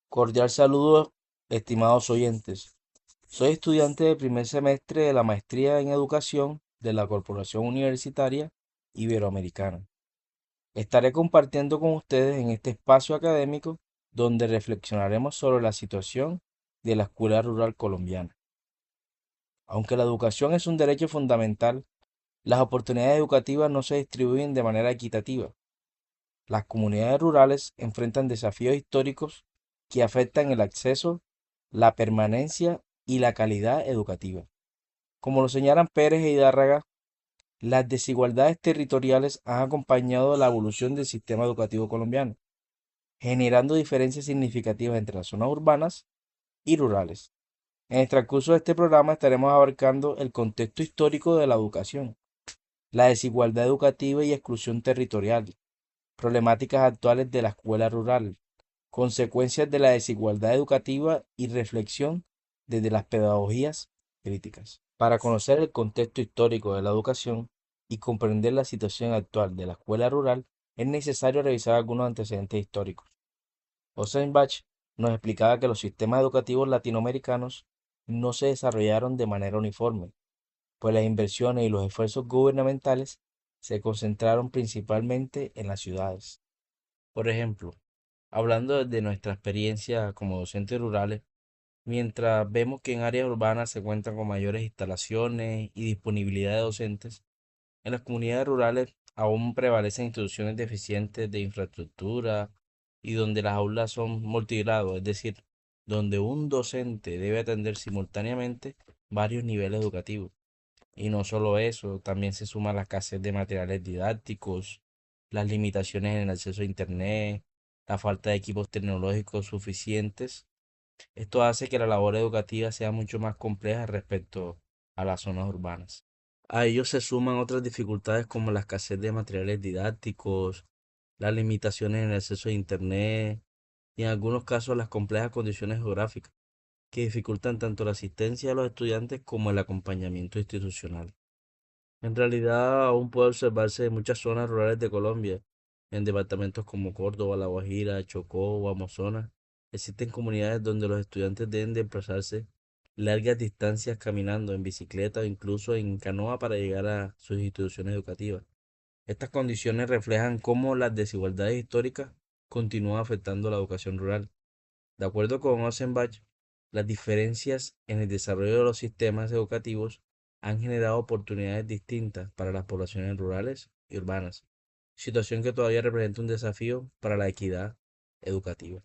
Cordial saludo, estimados oyentes. Soy estudiante del primer semestre de la maestría en educación de la Corporación Universitaria Iberoamericana. Estaré compartiendo con ustedes en este espacio académico donde reflexionaremos sobre la situación de la escuela rural colombiana. Aunque la educación es un derecho fundamental, las oportunidades educativas no se distribuyen de manera equitativa. Las comunidades rurales enfrentan desafíos históricos que afectan el acceso, la permanencia y la calidad educativa. Como lo señalan Pérez e Hidárraga, las desigualdades territoriales han acompañado la evolución del sistema educativo colombiano, generando diferencias significativas entre las zonas urbanas y rurales. En el transcurso de este programa estaremos abarcando el contexto histórico de la educación, la desigualdad educativa y exclusión territorial, problemáticas actuales de la escuela rural, consecuencias de la desigualdad educativa y reflexión desde las pedagogías críticas. Para conocer el contexto histórico de la educación y comprender la situación actual de la escuela rural, es necesario revisar algunos antecedentes históricos. Ossenbach nos explicaba que los sistemas educativos latinoamericanos no se desarrollaron de manera uniforme, pues las inversiones y los esfuerzos gubernamentales se concentraron principalmente en las ciudades. Por ejemplo, hablando de nuestra experiencia como docentes rurales, mientras vemos que en áreas urbanas se cuentan con mayores instalaciones y disponibilidad de docentes, en las comunidades rurales aún prevalecen instituciones deficientes de infraestructura y donde las aulas son multigrado, es decir, donde un docente debe atender simultáneamente varios niveles educativos. Y no solo eso, también se suma la escasez de materiales didácticos, las limitaciones en el acceso a Internet, la falta de equipos tecnológicos suficientes. Esto hace que la labor educativa sea mucho más compleja respecto a las zonas urbanas. A ello se suman otras dificultades como la escasez de materiales didácticos, las limitaciones en el acceso a Internet y en algunos casos las complejas condiciones geográficas, que dificultan tanto la asistencia a los estudiantes como el acompañamiento institucional. En realidad aún puede observarse en muchas zonas rurales de Colombia, en departamentos como Córdoba, La Guajira, Chocó o Amazonas. Existen comunidades donde los estudiantes deben desplazarse largas distancias caminando, en bicicleta o incluso en canoa para llegar a sus instituciones educativas. Estas condiciones reflejan cómo las desigualdades históricas continúan afectando la educación rural. De acuerdo con Ossenbach, las diferencias en el desarrollo de los sistemas educativos han generado oportunidades distintas para las poblaciones rurales y urbanas, situación que todavía representa un desafío para la equidad educativa.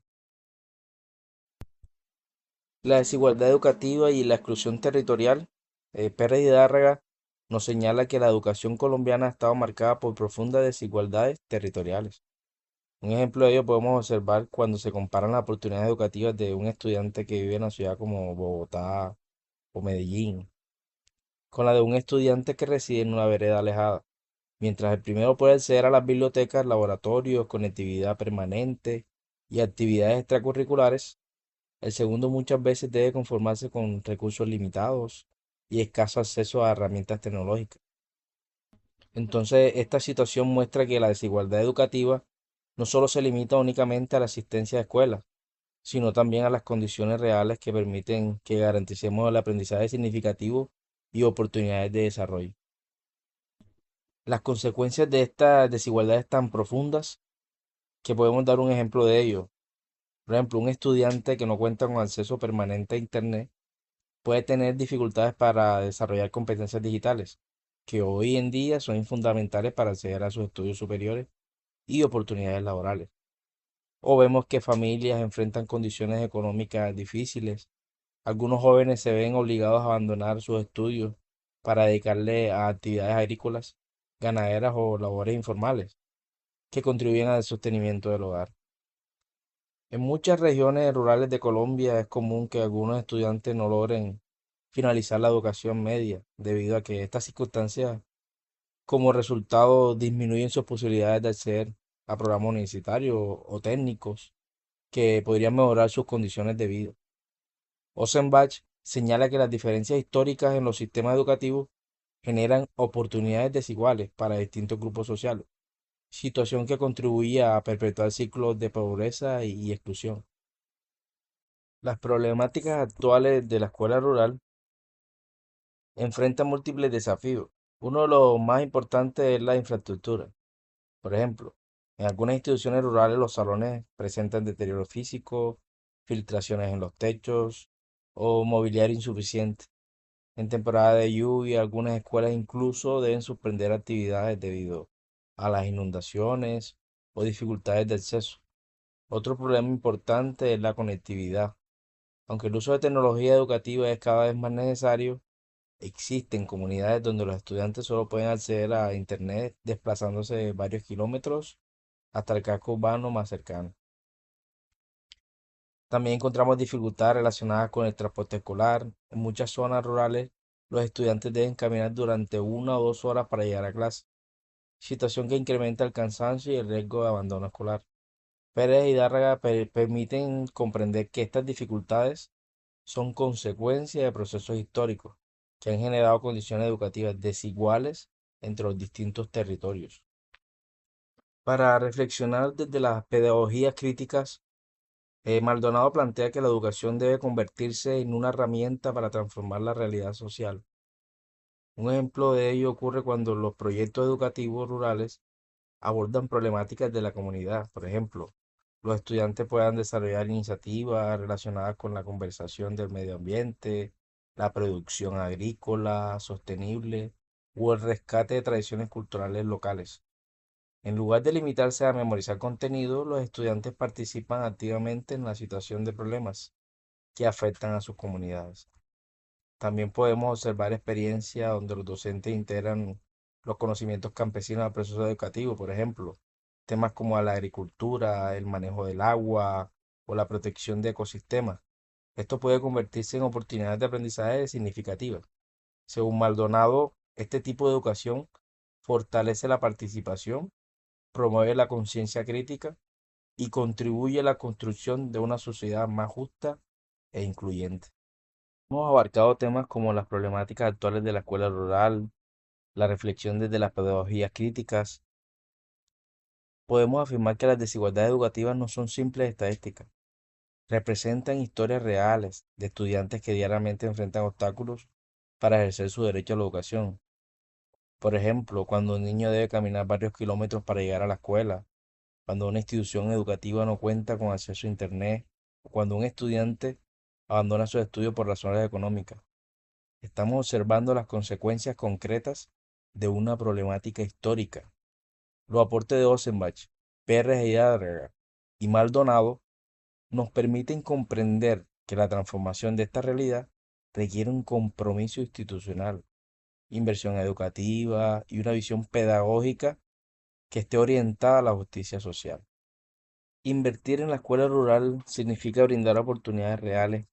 La desigualdad educativa y la exclusión territorial, Pérez Hidárraga nos señala que la educación colombiana ha estado marcada por profundas desigualdades territoriales. Un ejemplo de ello podemos observar cuando se comparan las oportunidades educativas de un estudiante que vive en una ciudad como Bogotá o Medellín con la de un estudiante que reside en una vereda alejada. Mientras el primero puede acceder a las bibliotecas, laboratorios, conectividad permanente y actividades extracurriculares, el segundo muchas veces debe conformarse con recursos limitados y escaso acceso a herramientas tecnológicas. Entonces, esta situación muestra que la desigualdad educativa no solo se limita únicamente a la asistencia a escuelas, sino también a las condiciones reales que permiten que garanticemos el aprendizaje significativo y oportunidades de desarrollo. Las consecuencias de estas desigualdades tan profundas que podemos dar un ejemplo de ello. Por ejemplo, un estudiante que no cuenta con acceso permanente a Internet puede tener dificultades para desarrollar competencias digitales, que hoy en día son fundamentales para acceder a sus estudios superiores y oportunidades laborales. O vemos que familias enfrentan condiciones económicas difíciles. Algunos jóvenes se ven obligados a abandonar sus estudios para dedicarle a actividades agrícolas, ganaderas o labores informales que contribuyen al sostenimiento del hogar. En muchas regiones rurales de Colombia es común que algunos estudiantes no logren finalizar la educación media debido a que estas circunstancias como resultado disminuyen sus posibilidades de acceder a programas universitarios o técnicos que podrían mejorar sus condiciones de vida. Ossenbach señala que las diferencias históricas en los sistemas educativos generan oportunidades desiguales para distintos grupos sociales, situación que contribuye a perpetuar ciclos de pobreza y exclusión. Las problemáticas actuales de la escuela rural enfrentan múltiples desafíos. Uno de los más importantes es la infraestructura. Por ejemplo, en algunas instituciones rurales los salones presentan deterioro físico, filtraciones en los techos o mobiliario insuficiente. En temporada de lluvia, algunas escuelas incluso deben suspender actividades debido a las inundaciones o dificultades de acceso. Otro problema importante es la conectividad. Aunque el uso de tecnología educativa es cada vez más necesario, existen comunidades donde los estudiantes solo pueden acceder a Internet desplazándose varios kilómetros hasta el casco urbano más cercano. También encontramos dificultades relacionadas con el transporte escolar. En muchas zonas rurales, los estudiantes deben caminar durante 1 o 2 horas para llegar a clase, situación que incrementa el cansancio y el riesgo de abandono escolar. Pérez y Dárraga permiten comprender que estas dificultades son consecuencia de procesos históricos que han generado condiciones educativas desiguales entre los distintos territorios. Para reflexionar desde las pedagogías críticas, Maldonado plantea que la educación debe convertirse en una herramienta para transformar la realidad social. Un ejemplo de ello ocurre cuando los proyectos educativos rurales abordan problemáticas de la comunidad. Por ejemplo, los estudiantes puedan desarrollar iniciativas relacionadas con la conversación del medio ambiente, la producción agrícola sostenible o el rescate de tradiciones culturales locales. En lugar de limitarse a memorizar contenido, los estudiantes participan activamente en la situación de problemas que afectan a sus comunidades. También podemos observar experiencias donde los docentes integran los conocimientos campesinos al proceso educativo, por ejemplo, temas como la agricultura, el manejo del agua o la protección de ecosistemas. Esto puede convertirse en oportunidades de aprendizaje significativas. Según Maldonado, este tipo de educación fortalece la participación, promueve la conciencia crítica y contribuye a la construcción de una sociedad más justa e incluyente. Hemos abarcado temas como las problemáticas actuales de la escuela rural, la reflexión desde las pedagogías críticas. Podemos afirmar que las desigualdades educativas no son simples estadísticas, representan historias reales de estudiantes que diariamente enfrentan obstáculos para ejercer su derecho a la educación. Por ejemplo, cuando un niño debe caminar varios kilómetros para llegar a la escuela, cuando una institución educativa no cuenta con acceso a Internet, o cuando un estudiante abandona sus estudios por razones económicas. Estamos observando las consecuencias concretas de una problemática histórica. Los aportes de Ossenbach, Pérez y Maldonado nos permiten comprender que la transformación de esta realidad requiere un compromiso institucional, inversión educativa y una visión pedagógica que esté orientada a la justicia social. Invertir en la escuela rural significa brindar oportunidades reales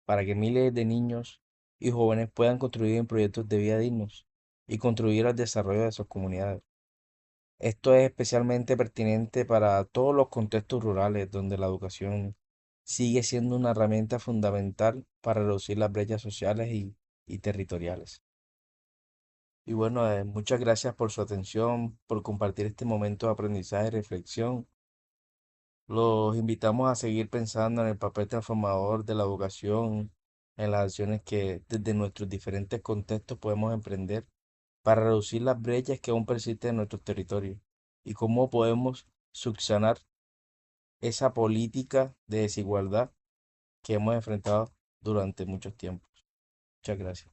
para que miles de niños y jóvenes puedan construir en proyectos de vida dignos y contribuir al desarrollo de sus comunidades. Esto es especialmente pertinente para todos los contextos rurales donde la educación sigue siendo una herramienta fundamental para reducir las brechas sociales y territoriales. Y bueno, muchas gracias por su atención, por compartir este momento de aprendizaje y reflexión. Los invitamos a seguir pensando en el papel transformador de la educación, en las acciones que desde nuestros diferentes contextos podemos emprender para reducir las brechas que aún persisten en nuestros territorios y cómo podemos subsanar esa política de desigualdad que hemos enfrentado durante muchos tiempos. Muchas gracias.